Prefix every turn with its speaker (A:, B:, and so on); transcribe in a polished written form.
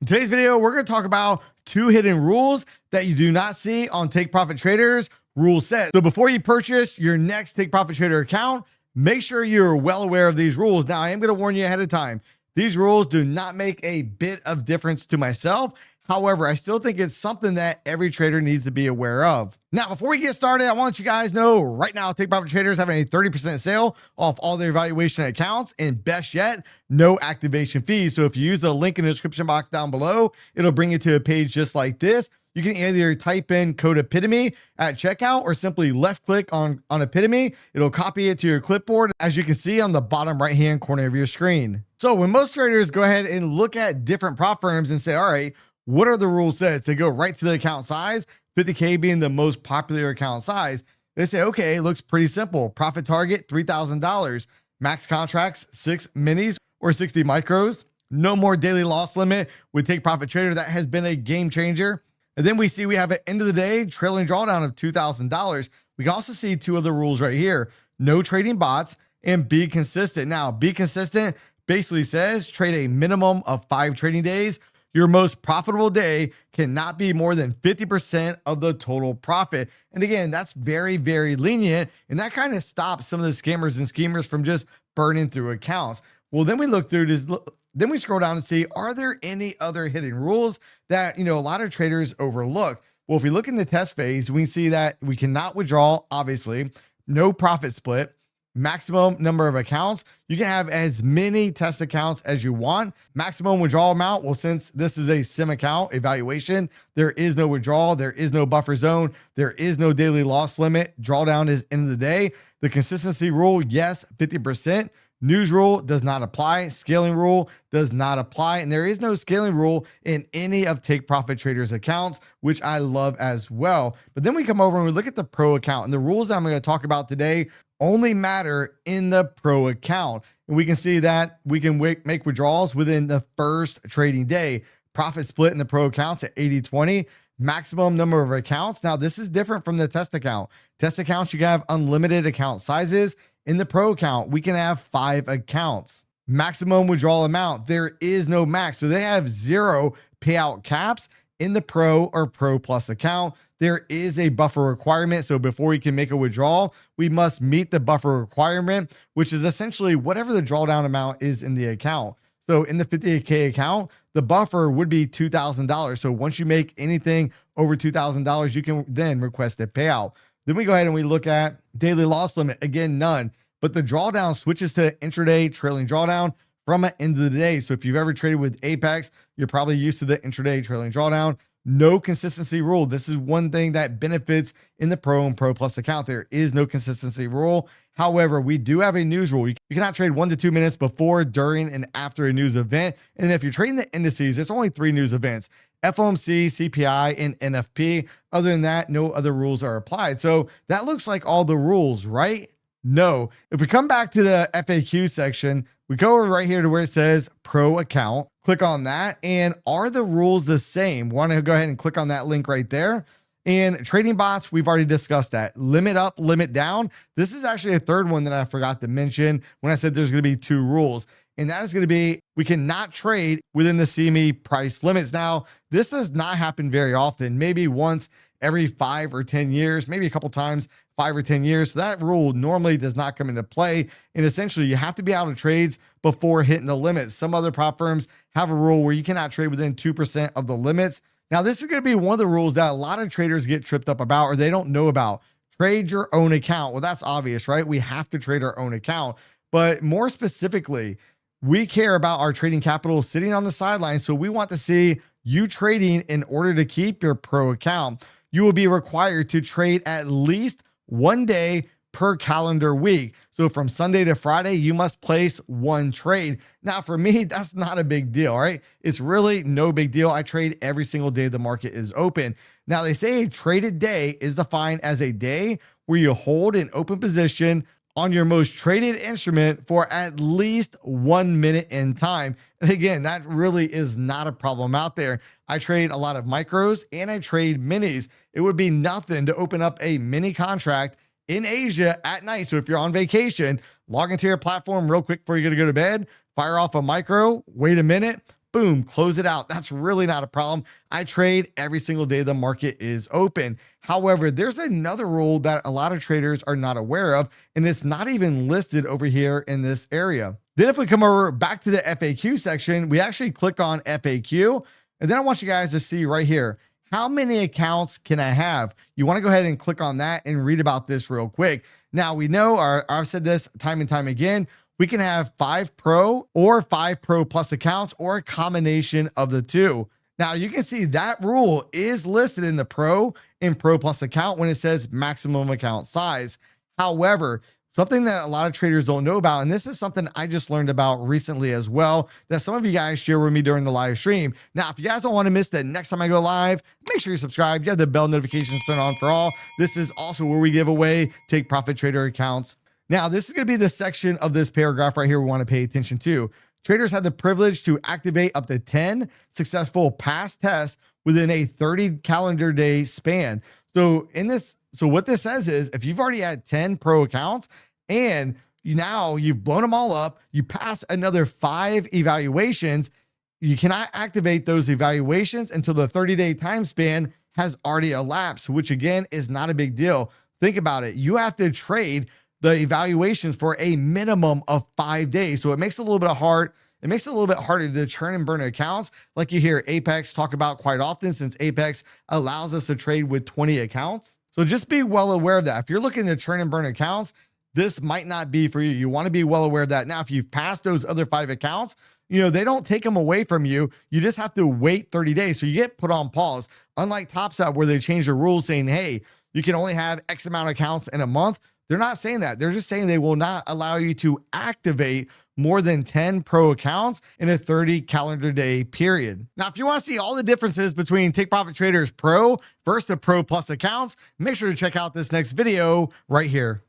A: In today's video, we're going to talk about 2 hidden rules that you do not see on Take Profit Traders rule set. So before you purchase your next Take Profit Trader account, make sure you're well aware of these rules. Now, I am going to warn you ahead of time. These rules do not make a bit of difference to myself. However, I still think it's something that every trader needs to be aware of. Now, before we get started, I want to let you guys know right now, Take Profit Traders having a 30% sale off all their evaluation accounts, and best yet, no activation fees. So if you use the link in the description box down below, it'll bring you to a page just like this. You can either type in code epitome at checkout or simply left click on epitome. It'll copy it to your clipboard, as you can see on the bottom right hand corner of your screen. So when most traders go ahead and look at different prop firms and say, all right, what are the rule sets? They go right to the account size, 50K being the most popular account size. They say, okay, it looks pretty simple. Profit target, $3,000. Max contracts, 6 minis or 60 micros. No more daily loss limit with Take Profit Trader. That has been a game changer. And then we see we have an end of the day trailing drawdown of $2,000. We can also see 2 other rules right here. No trading bots and be consistent. Now, be consistent basically says trade a minimum of 5 trading days. Your most profitable day cannot be more than 50% of the total profit. And again, that's very, very lenient. And that kind of stops some of the scammers and schemers from just burning through accounts. Well, then we look through this. Then we scroll down and see, are there any other hidden rules that, a lot of traders overlook? Well, if we look in the test phase, we can see that we cannot withdraw, obviously, no profit split, maximum number of accounts. You can have as many test accounts as you want. Maximum withdrawal amount. Well, since this is a sim account evaluation, there is no withdrawal. There is no buffer zone. There is no daily loss limit. Drawdown is end of the day. The consistency rule, yes, 50%. News rule does not apply. Scaling rule does not apply. And there is no scaling rule in any of Take Profit Traders accounts, which I love as well. But then we come over and we look at the pro account, and the rules I'm going to talk about today only matter in the pro account. And we can see that we can make withdrawals within the first trading day. Profit split in the pro accounts at 80-20. Maximum number of accounts. Now, this is different from the test account. Test accounts, you can have unlimited account sizes. In the pro account, we can have 5 accounts. Maximum withdrawal amount, there is no max. So they have 0 payout caps in the pro or pro plus account. There is a buffer requirement. So before we can make a withdrawal, we must meet the buffer requirement, which is essentially whatever the drawdown amount is in the account. So in the 50K account, the buffer would be $2,000. So once you make anything over $2,000, you can then request a payout. Then we go ahead and we look at daily loss limit. Again, none. But the drawdown switches to intraday trailing drawdown from an end of the day. So if you've ever traded with Apex, you're probably used to the intraday trailing drawdown. No consistency rule. This is one thing that benefits in the Pro and Pro Plus account. There is no consistency rule. However, we do have a news rule. You cannot trade 1 to 2 minutes before, during, and after a news event. And if you're trading the indices, there's only 3 news events: FOMC, CPI, and NFP. Other than that, no other rules are applied. So that looks like all the rules, right? No. If we come back to the FAQ section, we go over right here to where it says pro account. Click on that. And are the rules the same? Want to go ahead and click on that link right there. And trading bots, we've already discussed that. Limit up, limit down. This is actually a third one that I forgot to mention when I said there's going to be 2 rules. And that is going to be, we cannot trade within the CME price limits. Now, this does not happen very often, maybe once every 5 or 10 years, maybe a couple times, 5 or 10 years. So that rule normally does not come into play. And essentially, you have to be out of trades before hitting the limits. Some other prop firms have a rule where you cannot trade within 2% of the limits. Now, this is going to be one of the rules that a lot of traders get tripped up about, or they don't know about. Trade your own account. Well, that's obvious, right? We have to trade our own account. But more specifically, we care about our trading capital sitting on the sidelines. So we want to see you trading in order to keep your pro account. You will be required to trade at least 1 day per calendar week. So from Sunday to Friday, you must place 1 trade. Now, for me, that's not a big deal, right? It's really no big deal. I trade every single day the market is open. Now, they say a traded day is defined as a day where you hold an open position on your most traded instrument for at least 1 minute in time. And again, that really is not a problem out there. I trade a lot of micros and I trade minis. It would be nothing to open up a mini contract in Asia at night. So if you're on vacation, log into your platform real quick before you're going to go to bed, fire off a micro, wait a minute, boom, close it out. That's really not a problem. I trade every single day the market is open. However, there's another rule that a lot of traders are not aware of, and it's not even listed over here in this area. Then if we come over back to the FAQ section, we actually click on FAQ, and then I want you guys to see right here, how many accounts can I have? You want to go ahead and click on that and read about this real quick. Now we know, I've said this time and time again, we can have 5 Pro or 5 Pro Plus accounts or a combination of the two. Now you can see that rule is listed in the Pro and Pro Plus account when it says maximum account size. However, something that a lot of traders don't know about, and this is something I just learned about recently as well, that some of you guys share with me during the live stream. Now, if you guys don't want to miss the next time I go live, make sure you subscribe. You have the bell notifications turned on for all. This is also where we give away Take Profit Trader accounts. Now, this is going to be the section of this paragraph right here we want to pay attention to. Traders have the privilege to activate up to 10 successful past tests within a 30 calendar day span. So what this says is if you've already had 10 Pro accounts and now you've blown them all up, you pass another 5 evaluations, you cannot activate those evaluations until the 30-day time span has already elapsed, which again is not a big deal. Think about it. You have to trade the evaluations for a minimum of 5 days. So it makes it a little bit hard. It makes it a little bit harder to churn and burn accounts like you hear Apex talk about quite often, since Apex allows us to trade with 20 accounts. So just be well aware of that. If you're looking to churn and burn accounts, this might not be for you. You want to be well aware of that. Now, if you've passed those other 5 accounts, they don't take them away from you. You just have to wait 30 days. So you get put on pause. Unlike TopSap, where they change the rules saying, hey, you can only have X amount of accounts in a month. They're not saying that. They're just saying they will not allow you to activate more than 10 Pro accounts in a 30 calendar day period. Now, if you want to see all the differences between Take Profit Traders Pro versus the Pro Plus accounts, make sure to check out this next video right here.